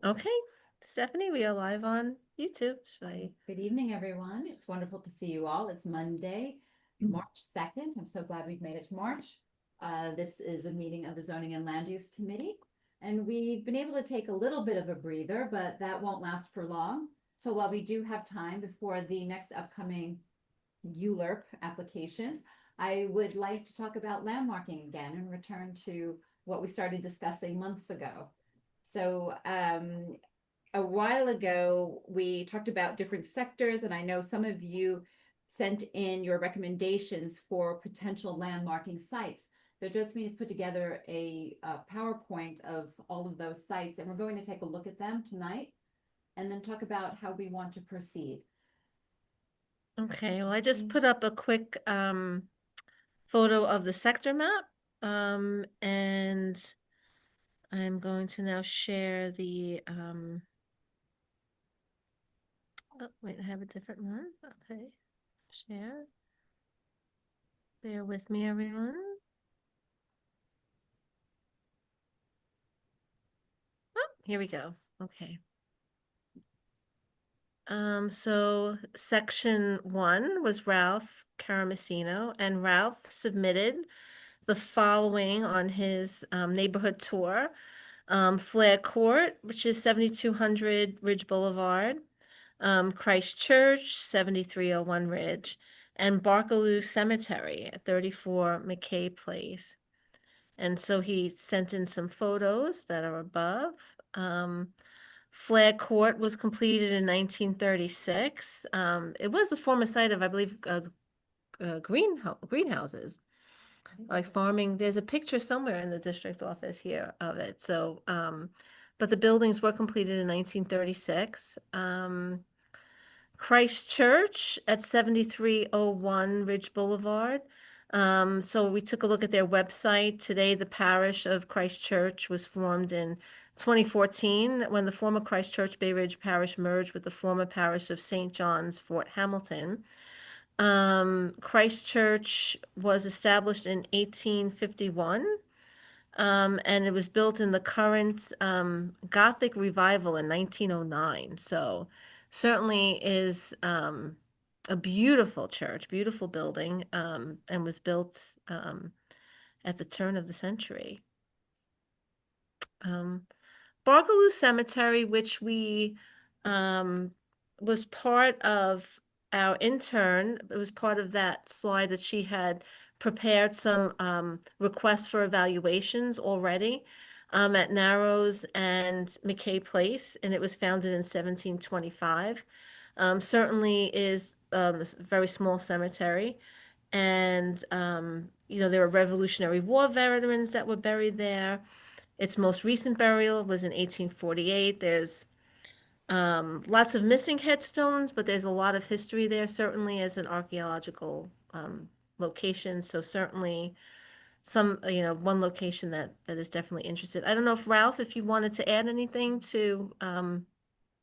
Okay, Stephanie, we are live on YouTube. Good evening, everyone. It's wonderful to see you all. It's Monday, March 2nd. I'm so glad we've made it to March. This is a meeting of the Zoning and Land Use Committee, and we've been able to take a little bit of a breather, but that won't last for long. So while we do have time before the next upcoming ULURP applications, I would like to talk about landmarking again and return to what we started discussing months ago. So a while ago, we talked about different sectors, and I know some of you sent in your recommendations for potential landmarking sites. So Josephine has put together a PowerPoint of all of those sites, and we're going to take a look at them tonight and then talk about how we want to proceed. Okay, well, I just put up a quick photo of the sector map, and I'm going to now share the oh, wait, I have a different one. Okay, share. Bear with me, everyone. Oh, here we go. Okay. So section 1 was Ralph Caramasino, and Ralph submitted the following on his neighborhood tour. Flair Court, which is 7200 Ridge Boulevard, Christ Church, 7301 Ridge, and Barkaloo Cemetery at 34 McKay Place. And so he sent in some photos that are above. Flair Court was completed in 1936. It was the former site of, I believe, greenhouses, like farming. There's a picture somewhere in the district office here of it. So, but the buildings were completed in 1936. Christ Church at 7301 Ridge Boulevard. So we took a look at their website. Today, the parish of Christ Church was formed in 2014 when the former Christ Church Bay Ridge Parish merged with the former parish of St. John's, Fort Hamilton. Christ Church was established in 1851, and it was built in the current Gothic revival in 1909. So certainly is a beautiful church, beautiful building, and was built at the turn of the century. Barkaloo Cemetery, which we was part of our intern. It was part of that slide that she had prepared some requests for evaluations already at Narrows and McKay Place, and it was founded in 1725. Certainly is a very small cemetery. And, you know, there were Revolutionary War veterans that were buried there. Its most recent burial was in 1848. There's lots of missing headstones, but there's a lot of history there, certainly as an archaeological location. So certainly some, you know, one location that is definitely interested. I don't know if Ralph, if you wanted to add anything to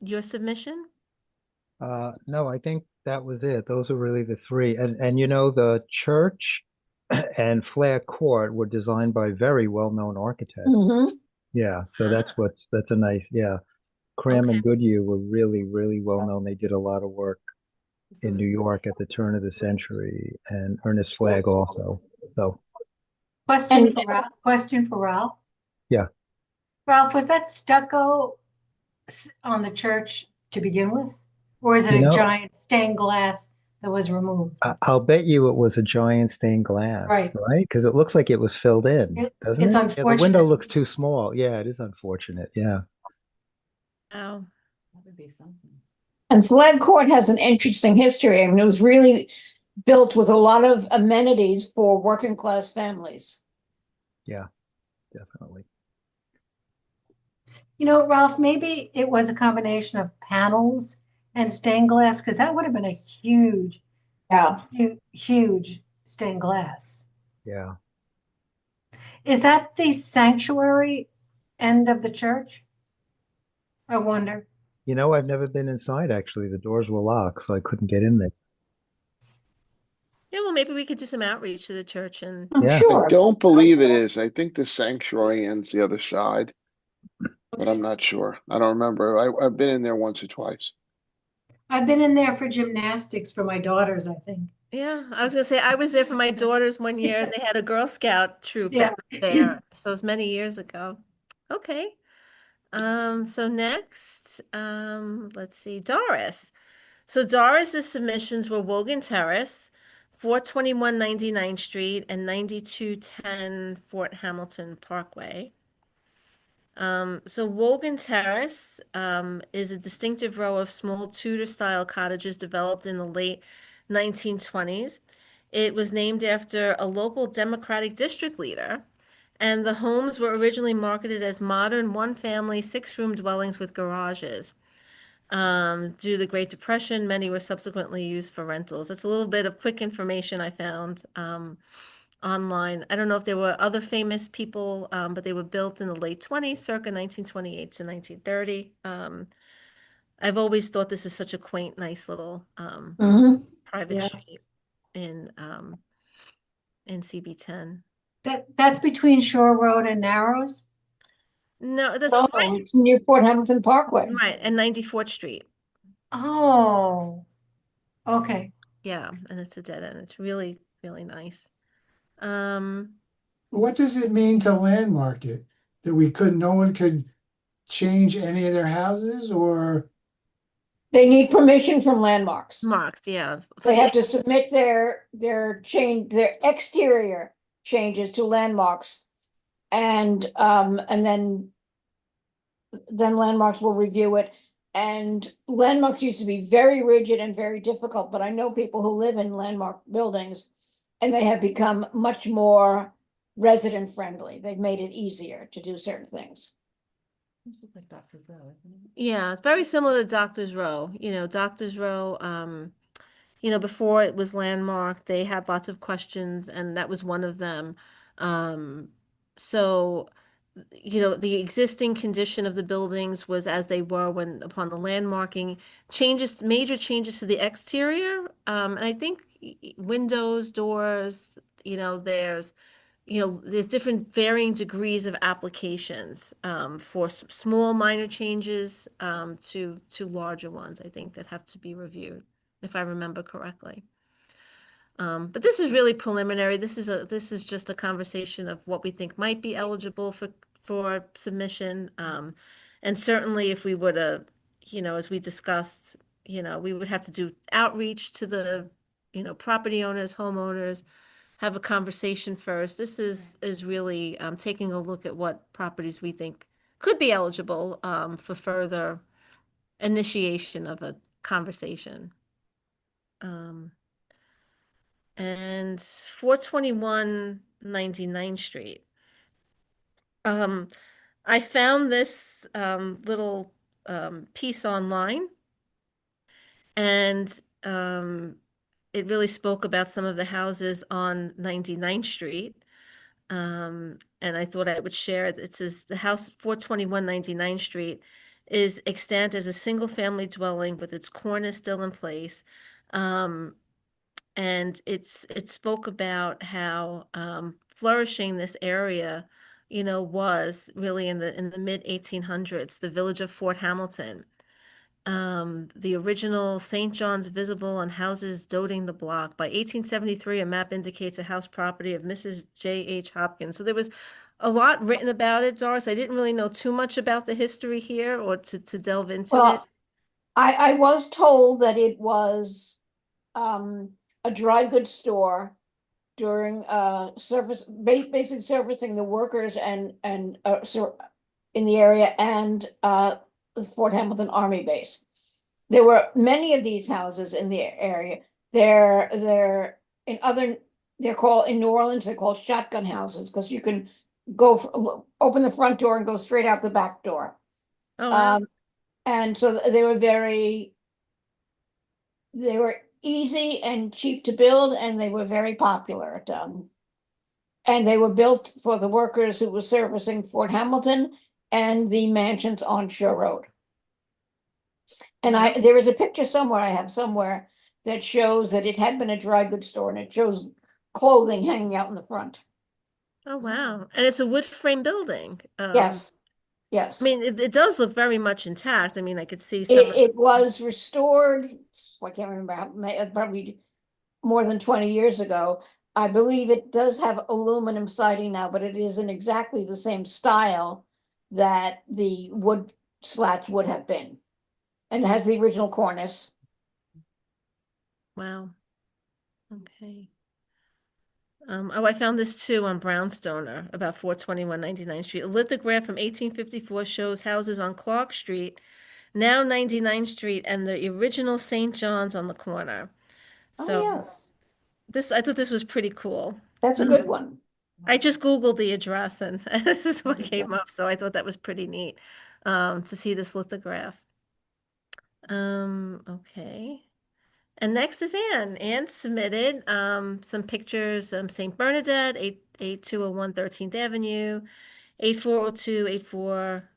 your submission? No, I think that was it. Those are really the three. And you know, the church and Flair Court were designed by very well-known architects. Yeah, so that's a nice, yeah. Cram Okay. and Goodyear were really, really well known. They did a lot of work in New York at the turn of the century, and Ernest Flagg also. So Question for Ralph. yeah. Ralph, was that stucco on the church to begin with? Or is it You a know, giant stained glass that was removed? I'll bet you it was a giant stained glass, Right. right? Because it looks like it was filled in, doesn't It's it? Yeah, the window unfortunate. looks too small. Yeah, it is unfortunate. Yeah. Oh, That would be something. And Flag Court has an interesting history. I mean, it was really built with a lot of amenities for working class families. Yeah, definitely. You know, Ralph, maybe it was a combination of panels and stained glass, because that would have been a huge, Yeah. huge stained glass. Yeah. Is that the sanctuary end of the church? I wonder. You know, I've never been inside actually. The doors were locked, so I couldn't get in there. yeah, well, maybe we could do some outreach to the church and, I'm Yeah. sure. I don't believe it is. I think the sanctuary ends the other side. but I'm not sure. I don't remember. I've been in there once or twice. I've been in there for gymnastics for my daughters, I think. Yeah, I was gonna say I was there for my daughters one year and they had a Girl Scout troop Yeah. that was there. So it was many years ago. Okay. So next, let's see, Doris. So Doris's submissions were Wogan Terrace, 421 99th Street and 9210 Fort Hamilton Parkway. So Wogan Terrace is a distinctive row of small Tudor-style cottages developed in the late 1920s. It was named after a local Democratic district leader, and the homes were originally marketed as modern one-family, six-room dwellings with garages. Due to the Great Depression, many were subsequently used for rentals. That's a little bit of quick information I found online. I don't know if there were other famous people, but they were built in the late 20s, circa 1928 to 1930. I've always thought this is such a quaint, nice little Mhm. private Yeah. street in CB10. That's between Shore Road and Narrows? No, that's No, it's near Fort Hamilton Parkway. right, and 94th Street. Oh, okay. Yeah, and it's a dead end. It's really, really nice. Um, What does it mean to landmark it? That no one could change any of their houses or? They need permission from landmarks. Marks, yeah. They have to submit their exterior changes to landmarks. And then landmarks will review it. And landmarks used to be very rigid and very difficult, but I know people who live in landmark buildings and they have become much more resident friendly. They've made it easier to do certain things. Like Dr. Bro, isn't it? Yeah, it's very similar to Doctor's Row. Doctor's Row, before it was landmarked, they had lots of questions, and that was one of them. So, the existing condition of the buildings was as they were when upon the landmarking. Major changes to the exterior, and I think windows, doors, there's different varying degrees of applications for small minor changes to larger ones, I think, that have to be reviewed, if I remember correctly. But this is really preliminary. This is just a conversation of what we think might be eligible for submission. And certainly if we were to, as we discussed, we would have to do outreach to the, property owners, homeowners, have a conversation first. This is really taking a look at what properties we think could be eligible for further initiation of a conversation. And 421 99th Street. I found this little piece online, and it really spoke about some of the houses on 99th Street. And I thought I would share it. It says the house 421 99th Street is extant as a single family dwelling with its cornice still in place. And it spoke about how flourishing this area, was really in the mid 1800s, the village of Fort Hamilton. The original St. John's visible on houses dotting the block. By 1873, a map indicates a house property of Mrs. J.H. Hopkins. So there was a lot written about it, Doris. I didn't really know too much about the history here or to delve into Well, it. I was told that it was a dry goods store during basic servicing the workers and so in the area and the Fort Hamilton Army Base. There were many of these houses in the area. They're called in New Orleans, they're called shotgun houses because you can open the front door and go straight out the back door. Oh, wow. And so they were easy and cheap to build, and they were very popular. And they were built for the workers who were servicing Fort Hamilton and the mansions on Shore Road. And there is a picture somewhere I have somewhere that shows that it had been a dry goods store, and it shows clothing hanging out in the front. Oh, wow. And it's a wood frame building. Yes. Yes. I mean, it does look very much intact. I mean, I could see It, some of it was restored, I can't remember how, probably more than 20 years ago. I believe it does have aluminum siding now, but it isn't exactly the same style that the wood slats would have been. And it has the original cornice. wow. Okay. Oh, I found this too on Brownstoner, about 421 99th Street. A lithograph from 1854 shows houses on Clark Street, now 99th Street, and the original St. John's on the corner. Oh, So yes, I thought this was pretty cool. that's a good one. I just Googled the address and this is what came up, so I thought that was pretty neat, to see this lithograph. Okay. And next is Anne. Anne submitted some pictures, St. Bernadette, 8201 13th Avenue, 8402, 84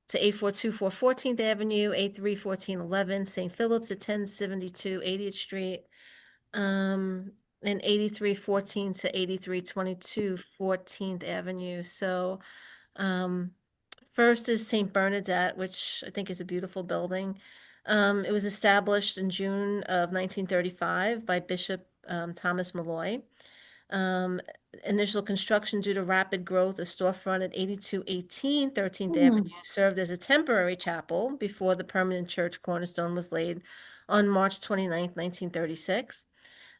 to 8424 14th Avenue, 8314 11, St. Philip's at 1072 80th Street, and 8314 to 8322 14th Avenue. So, first is St. Bernadette, which I think is a beautiful building. It was established in June of 1935 by Bishop Thomas Malloy. Initial construction due to rapid growth, a storefront at 8218 13th Avenue served as a temporary chapel before the permanent church cornerstone was laid on March 29th, 1936.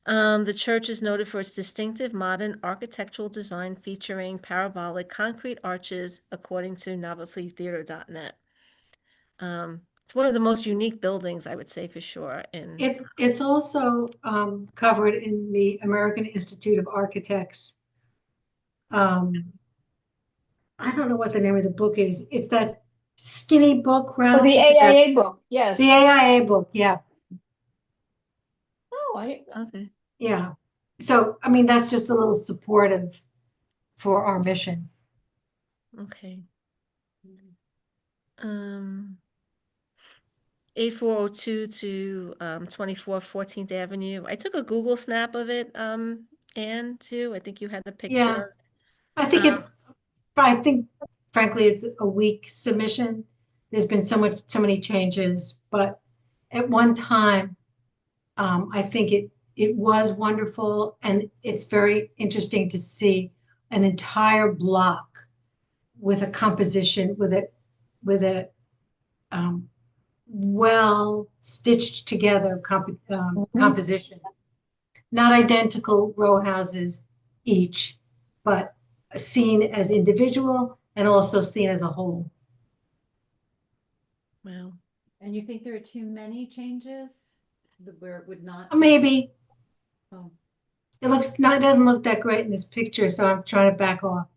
The church is noted for its distinctive modern architectural design featuring parabolic concrete arches, according to noveltytheater.net. It's one of the most unique buildings, I would say for sure. It's also covered in the American Institute of Architects. I don't know what the name of the book is. It's that skinny book, Oh, Ralph. the It's about- AIA book, yes. The AIA book, yeah, Oh, I, Okay. yeah. So, I mean, that's just a little supportive for our mission. Okay. Um, 8402 to 24 14th Avenue. I took a Google snap of it, Anne, too. I think you had a Yeah, picture. I think frankly, it's a weak submission. There's been so many changes, but at one time, I think it was wonderful, and it's very interesting to see an entire block with a composition with a well stitched together composition. Not identical row houses each, but seen as individual and also seen as a whole. Wow. And you think there are too many changes where it would not? Maybe Oh. it doesn't look that great in this picture, so I'm trying to back off.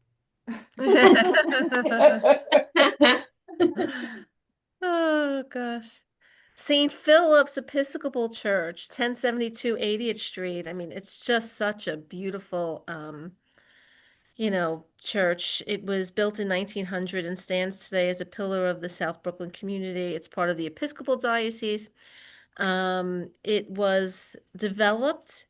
Oh, gosh. St. Philip's Episcopal Church, 1072 80th Street. I mean, it's just such a beautiful, church. It was built in 1900 and stands today as a pillar of the South Brooklyn community. It's part of the Episcopal Diocese. It was developed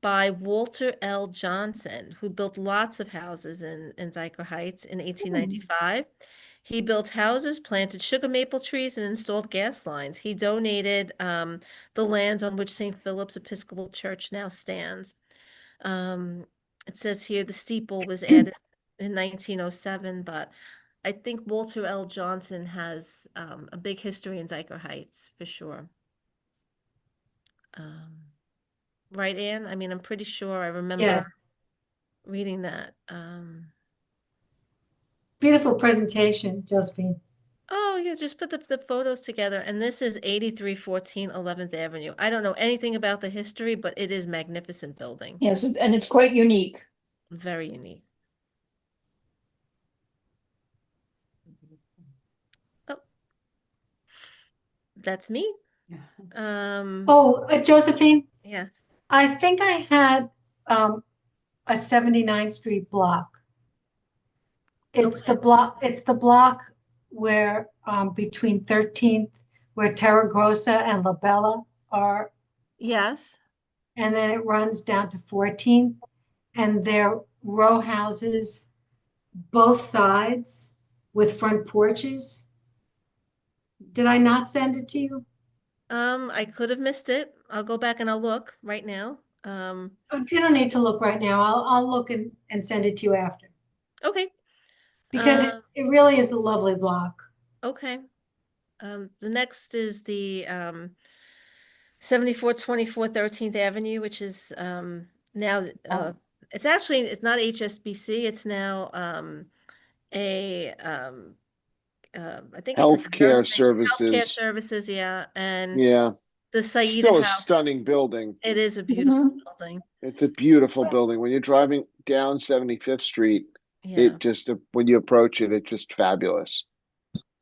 by Walter L. Johnson, who built lots of houses in Dyker Heights in 1895. He built houses, planted sugar maple trees, and installed gas lines. He donated the land on which St. Philip's Episcopal Church now stands. It says here the steeple was added in 1907, but I think Walter L. Johnson has a big history in Dyker Heights for sure. Right, Anne? I mean, I'm pretty sure I remember Yes, reading that. beautiful presentation, Josephine. Oh, yeah, just put the photos together. And this is 8314 11th Avenue. I don't know anything about the history, but it is magnificent building. Yes, and it's quite unique. Very unique. Oh, that's me. Oh, Josephine, Yes. I think I had a 79th Street block. It's Okay. it's the block where between 13th, where Terra Grossa and La Bella are, Yes. and then it runs down to 14th, and they're row houses both sides, with front porches. Did I not send it to you? I could have missed it. I'll go back and I'll look right now. You don't need to look right now. I'll look and send it to you after. Okay. Because Um, it really is a lovely block. okay. The next is the 7424 13th Avenue, which is now it's actually it's not HSBC, it's now a I think it's like a Healthcare nursing healthcare services. services, yeah. And Yeah, the Saida still a House, stunning building. it is a beautiful Mhm. building. It's a beautiful building. When you're driving down 75th Street, Yeah, it just, when you approach it, it's just fabulous.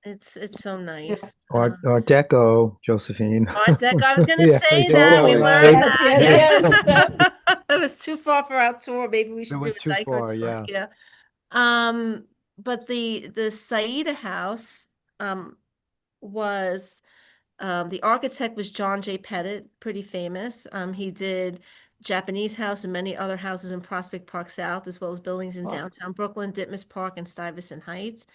it's so Yeah. nice. Art Deco, Josephine. Art Deco, I was gonna Yeah, say that. We Totally. learned Yes, that. yes, yes. It was too far for our tour. Maybe we It should do was a too Dykert far, tour. yeah. Yeah. But the Saida House um was the architect was John J. Pettit, pretty famous. He did Japanese House and many other houses in Prospect Park South, as well as buildings in downtown Brooklyn, Ditmas Park, and Stuyvesant Heights.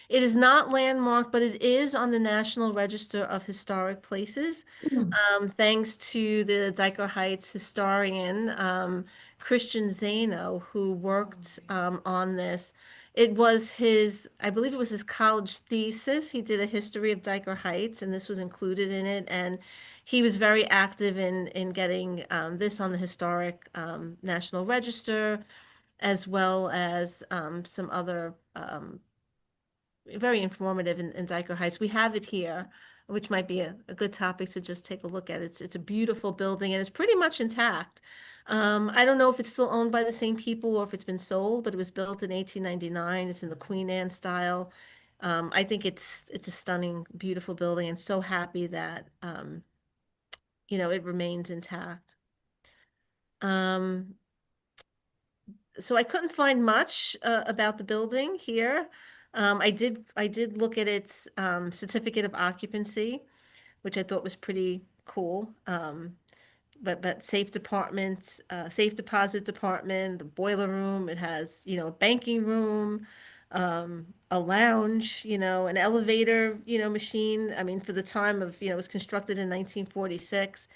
It is not landmarked, but it is on the National Register of Historic Places, thanks to the Dyker Heights historian, Christian Zano, who worked on this. It was his, I believe it was his college thesis. He did a history of Dyker Heights, and this was included in it. And he was very active in getting this on the historic National Register, as well as some other very informative in Dyker Heights. We have it here, which might be a good topic to just take a look at. It's a beautiful building and it's pretty much intact. I don't know if it's still owned by the same people or if it's been sold, but it was built in 1899. It's in the Queen Anne style. I think it's a stunning, beautiful building, and so happy that it remains intact. So I couldn't find much about the building here. I did look at its certificate of occupancy, which I thought was pretty cool. But safe deposit department, the boiler room. It has a banking room, a lounge, an elevator, machine. I mean, for the time of it was constructed in 1946.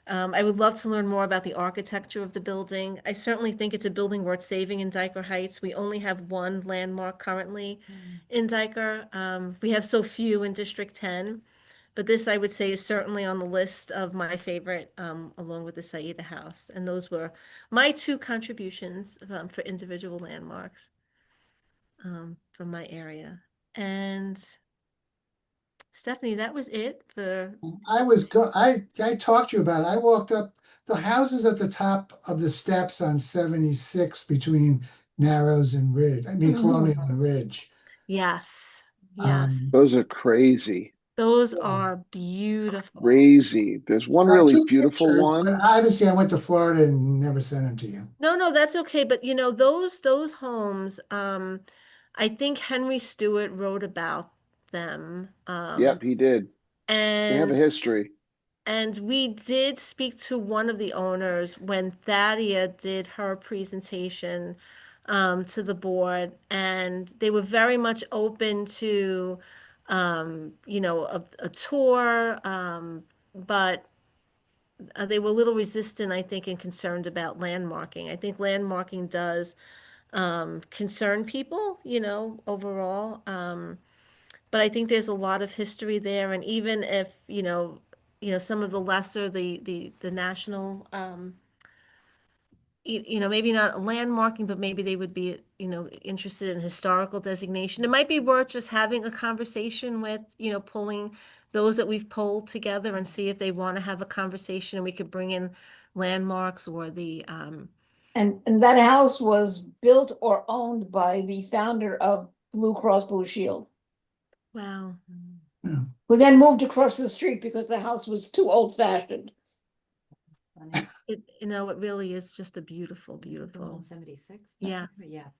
I would love to learn more about the architecture of the building. I certainly think it's a building worth saving in Dyker Heights. We only have one landmark currently in Dyker. We have so few in District 10, but this I would say is certainly on the list of my favorite, along with the Saida House. And those were my two contributions for individual landmarks from my area. And Stephanie, that was it for. I talked to you about it. I walked up the houses at the top of the steps on 76 between Narrows and Ridge. I mean Colonial and Ridge. Yes, yes. Those are crazy, Those Yeah. are beautiful. crazy. There's one really Two beautiful pictures, but one. obviously I went to Florida and never sent them to you. No, that's okay. But those homes, I think Henry Stewart wrote about them. Yep, he did. They have a And history. and we did speak to one of the owners when Thadia did her presentation to the board, and they were very much open to a tour, but they were a little resistant, I think, and concerned about landmarking. I think landmarking does concern people, overall. But I think there's a lot of history there, and even if some of the lesser, the national, maybe not landmarking, but maybe they would be, interested in historical designation. It might be worth just having a conversation with, pulling those that we've polled together and see if they want to have a conversation, and we could bring in landmarks or the, And that house was built or owned by the founder of Blue Cross Blue Shield, wow. Yeah. who then moved across the street because the house was too old-fashioned. Funny. It really is just a beautiful, The one beautiful. in 76? Yes. Yes,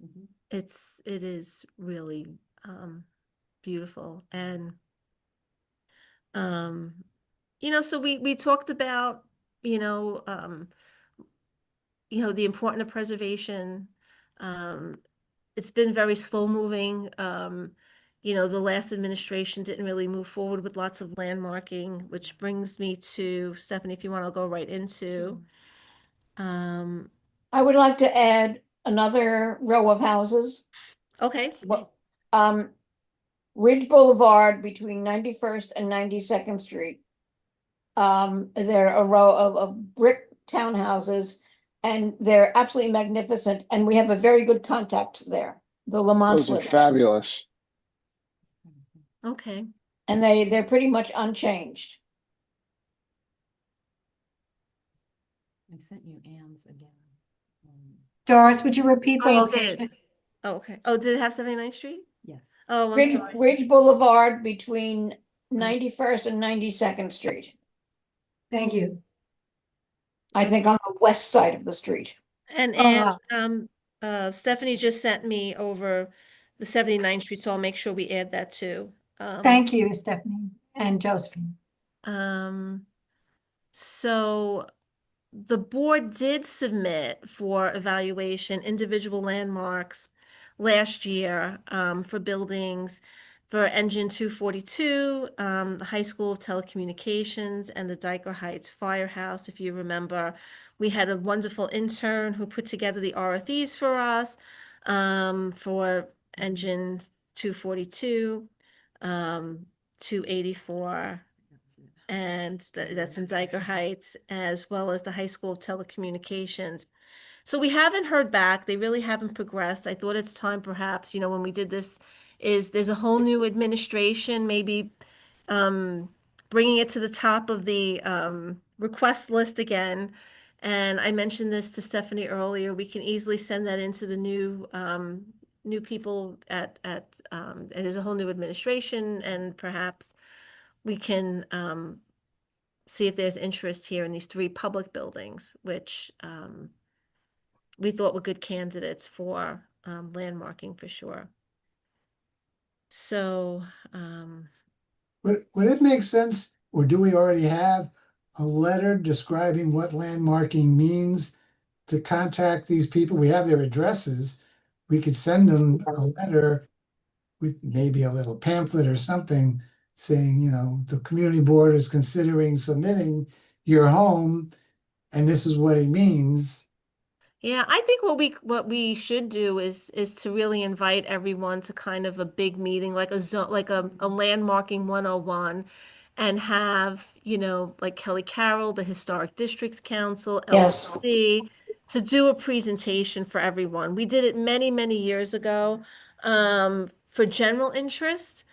mhm. It is really beautiful. And so we talked about, you know, um, the importance of preservation. Um, it's been very slow moving. the last administration didn't really move forward with lots of landmarking, which brings me to Stephanie, if you want to go right into. I would like to add another row of houses. Okay, Well, Ridge Boulevard between 91st and 92nd Street. They're a row of brick townhouses, and they're absolutely magnificent, and we have a very good contact there. The Lamonts Those are live there, fabulous. okay. and they're pretty much unchanged. I sent you Ann's again. Doris, would you repeat the Oh, you location? did. Oh, okay. Oh, did it have 79th Street? Yes. Oh, I'm sorry. Ridge Boulevard between 91st and 92nd Street. Thank you. I think on the west side of the street. And wow. Stephanie just sent me over the 79th Street, so I'll make sure we add that too. Thank you, Stephanie and Josephine. So the board did submit for evaluation individual landmarks last year for buildings for Engine 242, the High School of Telecommunications, and the Diker Heights Firehouse. If you remember, we had a wonderful intern who put together the RFEs for us for Engine 242, 284, and that's in Diker Heights, as well as the High School of Telecommunications. So we haven't heard back. They really haven't progressed. I thought it's time, perhaps, when we did this, there's a whole new administration, maybe bringing it to the top of the request list again. And I mentioned this to Stephanie earlier. We can easily send that into the new people it is a whole new administration, and perhaps we can see if there's interest here in these 3 public buildings, which we thought were good candidates for landmarking for sure. So, Would it make sense, or do we already have a letter describing what landmarking means to contact these people? We have their addresses. We could send them a letter with maybe a little pamphlet or something saying, the community board is considering submitting your home, and this is what it means. yeah, I think what we should do is to really invite everyone to kind of a big meeting, like a zone, like a landmarking 101, and have, like Kelly Carroll, the Historic Districts Council, Yes. LLC, to do a presentation for everyone. We did it many, many years ago for general interest.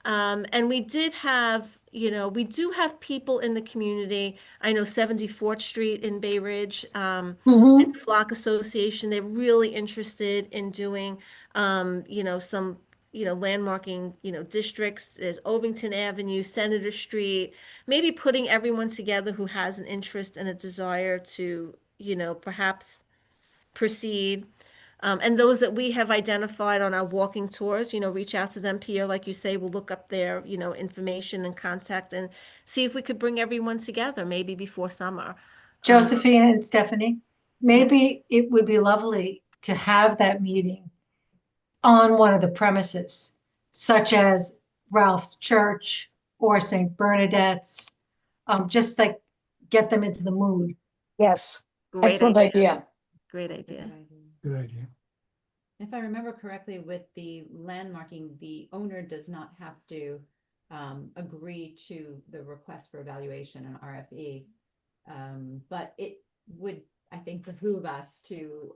And we did have, we do have people in the community. I know 74th Street in Bay Ridge, Block Association, they're really interested in doing, some, landmarking, districts. There's Ovington Avenue, Senator Street, maybe putting everyone together who has an interest and a desire to, perhaps proceed. And those that we have identified on our walking tours, reach out to them, Pierre, like you say, we'll look up their, information and contact and see if we could bring everyone together, maybe before summer. Josephine and Stephanie, maybe it would be lovely to have that meeting on one of the premises, such as Ralph's Church or St. Bernadette's, just like get them into the mood. Yes, Great excellent idea. Great idea. Good idea. If I remember correctly, with the landmarking, the owner does not have to agree to the request for evaluation and RFE. But it would, I think, behoove us to,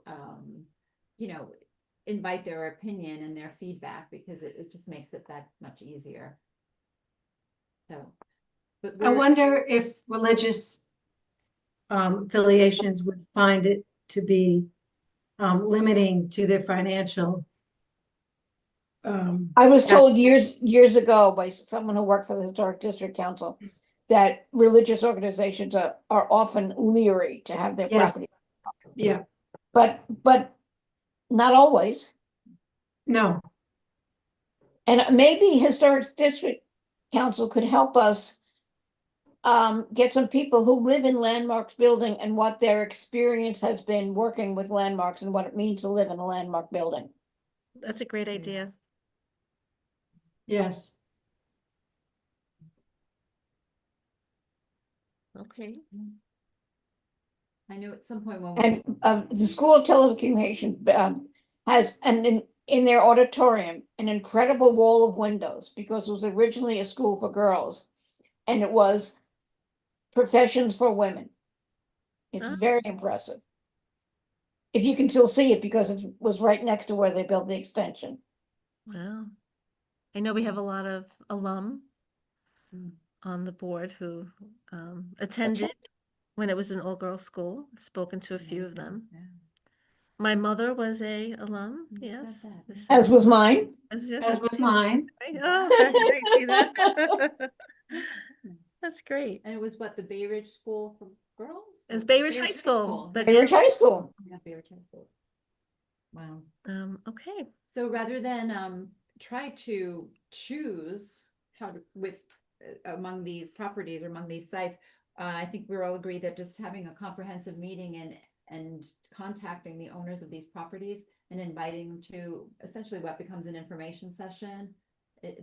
invite their opinion and their feedback, because it just makes it that much easier. So, but I wonder if religious affiliations would find it to be limiting to their financial. I was told years ago by someone who worked for the Historic District Council that religious organizations are often leery to have their Yes. property. Yeah, But not always. no, And maybe Historic District Council could help us get some people who live in landmarks building and what their experience has been working with landmarks and what it means to live in a landmark building. That's a great idea. Yes. Okay. I know at some point when we. And the School of Telecommunication has in their auditorium an incredible wall of windows because it was originally a school for girls, and it was professions for women. It's Ah. very impressive. If you can still see it because it was right next to where they built the extension. Wow. I know we have a lot of alum Mm. on the board who attended when it was an all-girls school. I've spoken to a few of them. Yeah. My mother was a alum, You said yes. that, So- As was mine. As was mine. Oh, very nice. See that? That's great. And it was what, the Bay Ridge School for Girls? It was Or Bay Ridge High School, but Bay Ridge High School. Yeah, Bay Ridge High School. Wow. Okay. So rather than try to choose how to with among these properties or among these sites, I think we're all agreed that just having a comprehensive meeting and contacting the owners of these properties and inviting them to essentially what becomes an information session,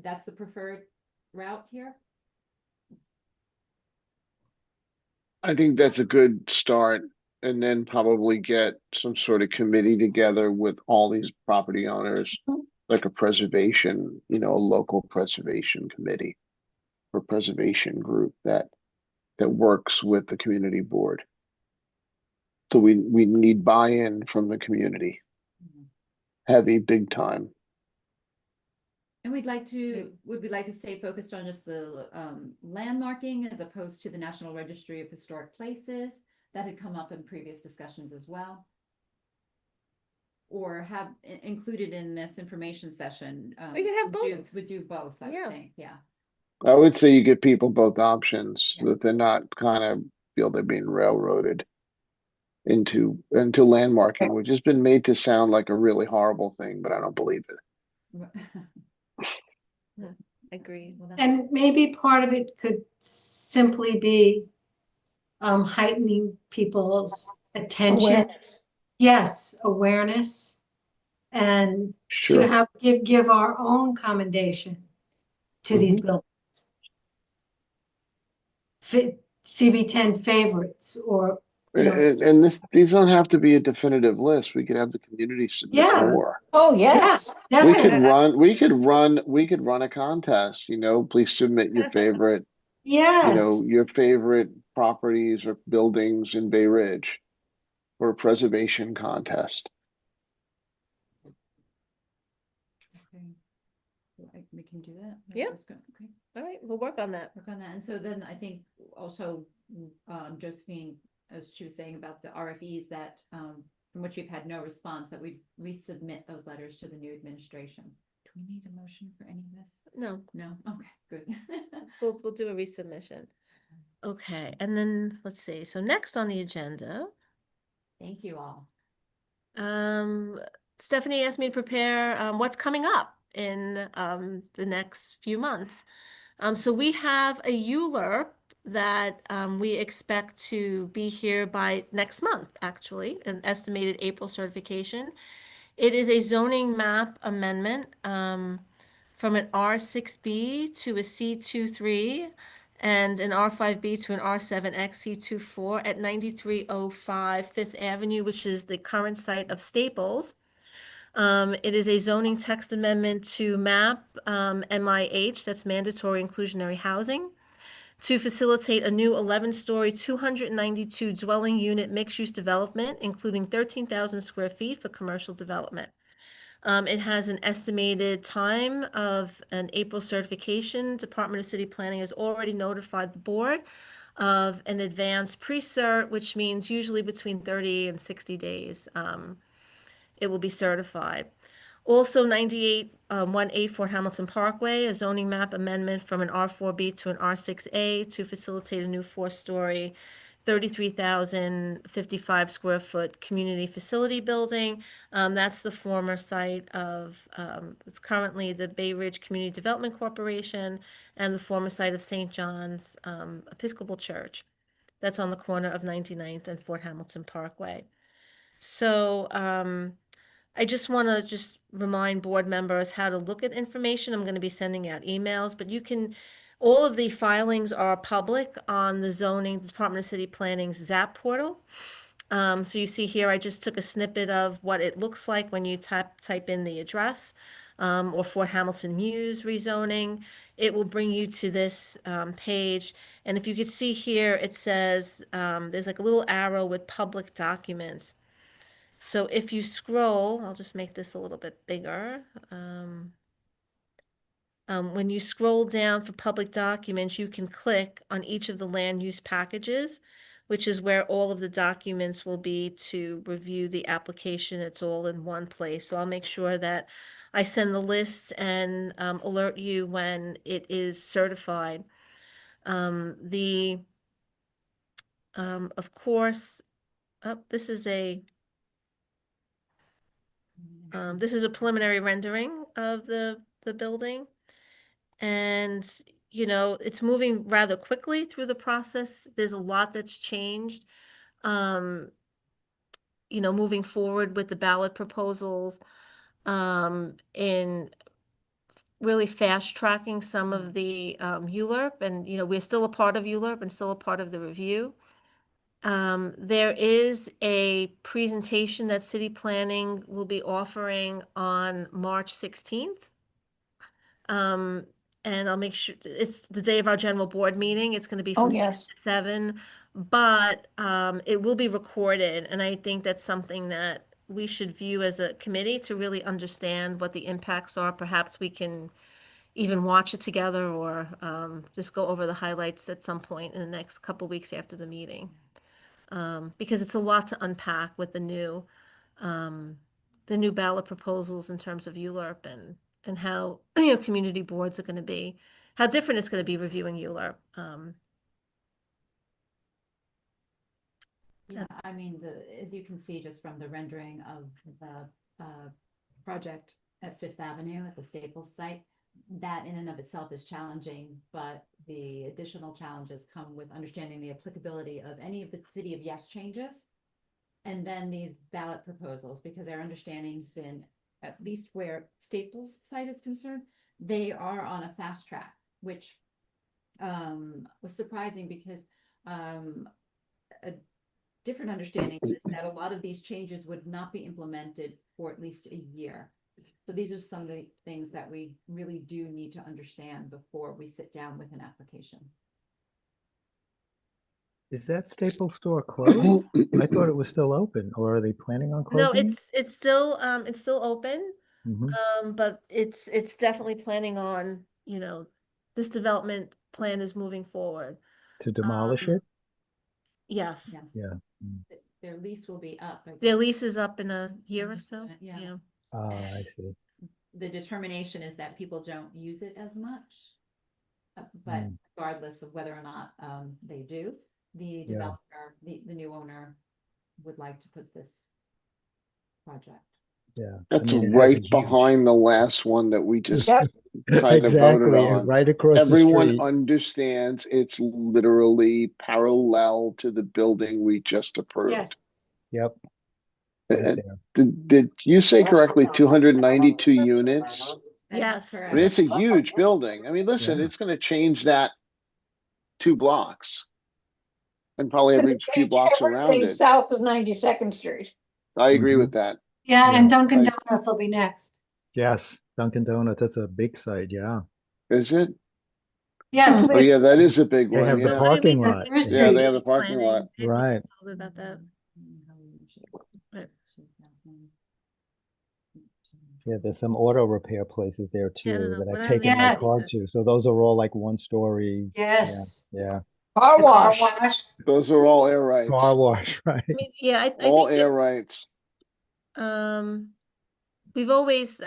that's the preferred route here. I think that's a good start. And then probably get some sort of committee together with all these property owners, like a preservation, a local preservation committee or preservation group that works with the community board. So we need buy-in from the community. Heavy, big time. And would we like to stay focused on just the landmarking as opposed to the National Registry of Historic Places? That had come up in previous discussions as well. Or have included in this information session. We could have both. Would do both, I Yeah. think, yeah. I would say you give people both options so Yeah. that they're not kind of feel they're being railroaded into landmarking, which has been made to sound like a really horrible thing, but I don't believe it. Agreed. Well, And maybe part of it could simply be heightening people's attention. Awareness. Yes, awareness. And to Sure. have give our own commendation to these buildings. CB10 favorites or And these don't have to be a definitive list. We could have the community submit Yeah. more. Oh, yeah, yes. We could definitely. we could run a contest, please submit your favorite, Yes. your favorite properties or buildings in Bay Ridge for a preservation contest. okay. We can do that. Yeah. That's good. Okay. All right, we'll work on that. Work on that. And so then I think also Josephine, as she was saying about the RFEs that from which we've had no response, that we resubmit those letters to the new administration. Do we need a motion for any of this? No, No? Okay, good. we'll do a resubmission. Okay, and then let's see. So next on the agenda, Thank you all. Stephanie asked me to prepare what's coming up in the next few months. So we have a ULURP that we expect to be here by next month, actually, an estimated April certification. It is a zoning map amendment from an R6B to a C23 and an R5B to an R7X C24 at 9305 Fifth Avenue, which is the current site of Staples. It is a zoning text amendment to map MIH, that's mandatory inclusionary housing, to facilitate a new 11-story, 292 dwelling unit mixed-use development, including 13,000 square feet for commercial development. It has an estimated time of an April certification. Department of City Planning has already notified the board of an advanced pre-cert, which means usually between 30 and 60 days. It will be certified. Also, 9818 Fort Hamilton Parkway, a zoning map amendment from an R4B to an R6A to facilitate a new 4-story, 33,055 square foot community facility building. That's the former site of, it's currently the Bay Ridge Community Development Corporation and the former site of St. John's Episcopal Church. That's on the corner of 99th and Fort Hamilton Parkway. So, I just want to just remind board members how to look at information. I'm going to be sending out emails, but you can, all of the filings are public on the zoning Department of City Planning's ZAP portal. So you see here, I just took a snippet of what it looks like when you type in the address, or Fort Hamilton Muse rezoning. It will bring you to this page. And if you could see here, it says there's like a little arrow with public documents. So if you scroll, I'll just make this a little bit bigger. When you scroll down for public documents, you can click on each of the land use packages, which is where all of the documents will be to review the application. It's all in one place. So I'll make sure that I send the list and alert you when it is certified. Of course, this is a preliminary rendering of the building. And, you know, it's moving rather quickly through the process. There's a lot that's changed. You know, moving forward with the ballot proposals, in really fast tracking some of the ULURP, and, you know, we're still a part of ULURP and still a part of the review. There is a presentation that City Planning will be offering on March 16th. And I'll make sure, it's the day of our general board meeting. It's going to be Oh, from 6 yes. to 7, but it will be recorded. And I think that's something that we should view as a committee to really understand what the impacts are. Perhaps we can even watch it together, or just go over the highlights at some point in the next couple weeks after the meeting. Because it's a lot to unpack with the new ballot proposals in terms of ULURP, and how, you know, community boards are going to be, how different it's going to be reviewing ULURP. Yeah, I mean, as you can see, just from the rendering of the project at Fifth Avenue at the Staples site, that in and of itself is challenging, but the additional challenges come with understanding the applicability of any of the City of Yes changes. And then these ballot proposals, because our understanding's been, at least where Staples site is concerned, they are on a fast track, which was surprising, because a different understanding is that a lot of these changes would not be implemented for at least a year. So these are some of the things that we really do need to understand before we sit down with an application. Is that Staples store closed? I thought it was still open, or are they planning on No, closing? it's still open, but it's definitely planning on, you know, this development plan is moving forward. To demolish it? Yes, Yes. Yeah. Their lease will be up. their lease is up in a year or so. Yeah. Yeah. I see. The determination is that people don't use it as much. But Mm. regardless of whether or not they do, the Yeah. developer, the new owner would like to put this project. Yeah. That's it has right a huge- behind the last one that we just Yep. kind of voted Exactly, on. right across the Everyone street. understands it's literally parallel to the building we just approved. Yes. Yep. Right And there. did you say correctly, 292 units? That's Yes. I mean, correct. it's a huge building. I mean, listen, Yeah. it's gonna change that 2 blocks. And probably every few blocks around Everything it. south of 92nd Street. I agree Mhm. with that. Yeah, Yeah. and Dunkin' Like- Donuts will be next. Yes, Dunkin' Donuts, that's a big site, yeah. Is it? Yeah, it's, Oh, yeah, that is a big They one, have the yeah. parking That's lot. their Yeah. Yeah, they street. have the parking lot. Planning. We Right. talked a little bit about that. Right. Yeah, there's some auto repair places there Yeah, too no, that what I've are they taken my Yes. car to. So those are all like 1 story. Yes. Yeah. Car The car wash. wash. Those are all air rights. Car wash, right? I mean, yeah, I All think air that, rights. I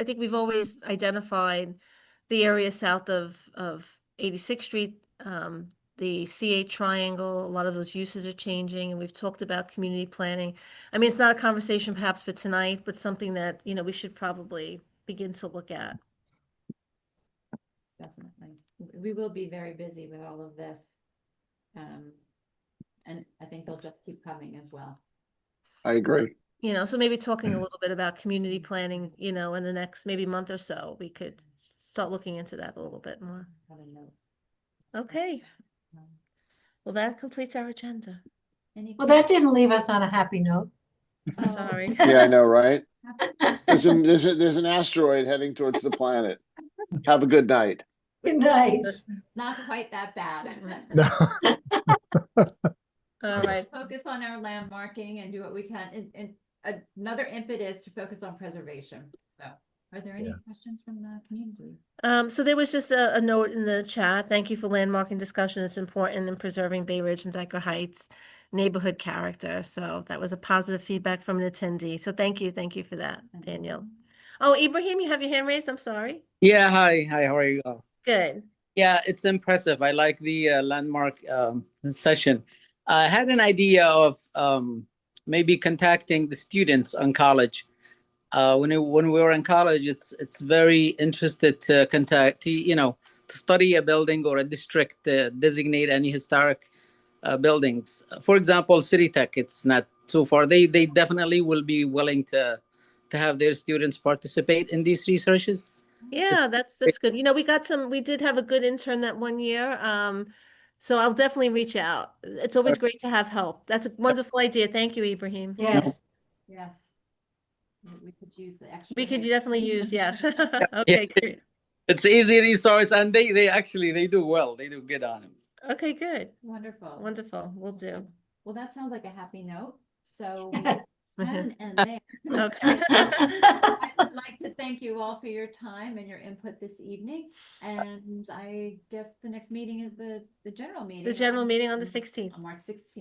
think we've always identified the area south of 86th Street, the C8 triangle. A lot of those uses are changing, and we've talked about community planning. I mean, it's not a conversation perhaps for tonight, but something that, you know, we should probably begin to look at. Definitely. We will be very busy with all of this. And I think they'll just keep coming as well. I agree. You know, so maybe talking a little bit about community planning, you know, in the next maybe month or so, we could start looking into that a little bit more. Have a note. Okay, well, that completes our agenda. Any Well, that didn't leave us on a happy note. Sorry. Yeah, I know, right? There's questions? there's an asteroid heading towards the planet. Have a good night. Nice. Not quite that bad. No. All right. Focus on our landmarking and do what we can. And another impetus to focus on preservation. So, are there any Yeah. questions from the community? So there was just a note in the chat. Thank you for landmarking discussion. It's important in preserving Bay Ridge and Dyker Heights neighborhood character. So that was a positive feedback from an attendee. So thank you for that, Daniel. Oh, Ibrahim, you have your hand raised. I'm sorry. Yeah, hi, how are you all? Good. Yeah, it's impressive. I like the landmark session. I had an idea of maybe contacting the students on college. When we were in college, it's very interested to contact, to study a building or a district, designate any historic buildings. For example, City Tech, it's not too far. They definitely will be willing to have their students participate in these researches. Yeah, that's good. You know, we did have a good intern that one year. So I'll definitely reach out. It's always great to have help. That's a wonderful idea. Thank you, Ibrahim. Yes. Yes. We could use the extra. We could help. definitely use, yes. Yeah. Okay, great. It's an easy resource, and they actually they do well. They do good on it. Okay, good. Wonderful. Wonderful. We'll do. Well, that sounds like a happy note. So we have an end there. Okay. I would like to thank you all for your time and your input this evening. And I guess the next meeting is the general meeting. The general meeting on the 16th. On March 16th.